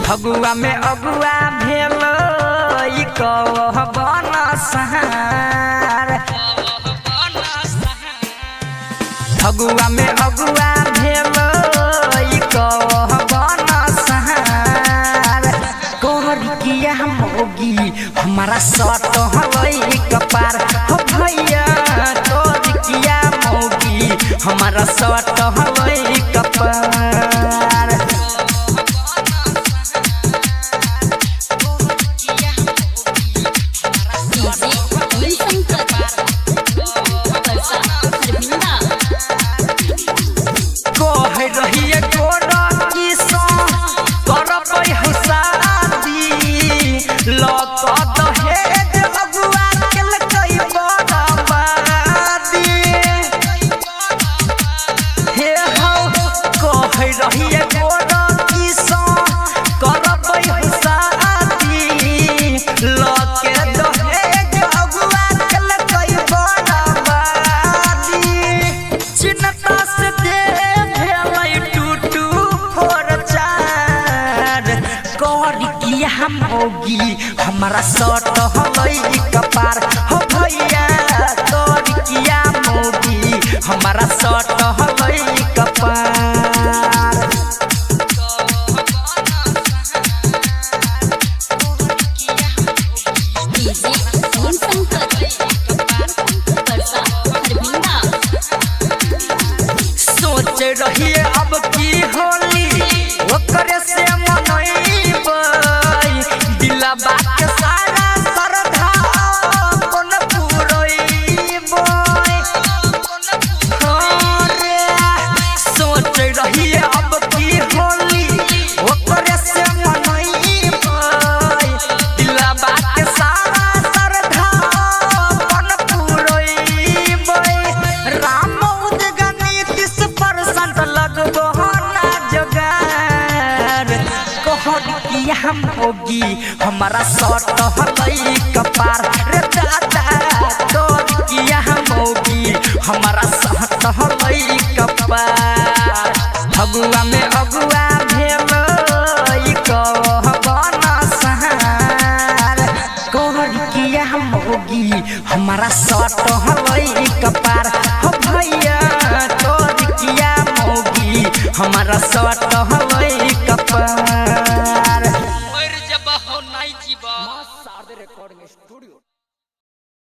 फगुआ में अगुआ भेलो ई कहबन सहार फगुआ में अगुआ भेलो ई कहबन सहार कोहरी किया मोगी हमारा सट हलई कपार हो भैया कोहरी किया मोगी हमारा सट हलई कपार रहिए गोरा की सो करबै हसादी लक दहेज अगुआ केल कई बरबादी हे हो कह रहिए गोरा की सो करबै हसादी लक दहेज अगुआ केल कई बरबादी चिन्ता से दे होगी हमारा सट हलई कपार हो भैया तोरी किया मोगी हमारा सट हलई कपार सोच रहिए अब की होली ओकरे से बात सारा सरधा कोन पुरइबो रे सोच रहिए अब की होली ओकरे से मनइबो दिला बात सारा सरधा कोन पुरइबो राम उदगनी 30% लगबो ना जगार कहर की हम होगी हमारा सट हलई कपार रे दादा तोर किया होगी हमारा सट हलई कपार फगुआ में अगुआ भेलो ई कहबन सहार कोहर किया होगी हमारा सट हलई कपार हो भैया तोर किया होगी हमारा सट हलई कपार रिकॉर्डिंग स्टूडियो।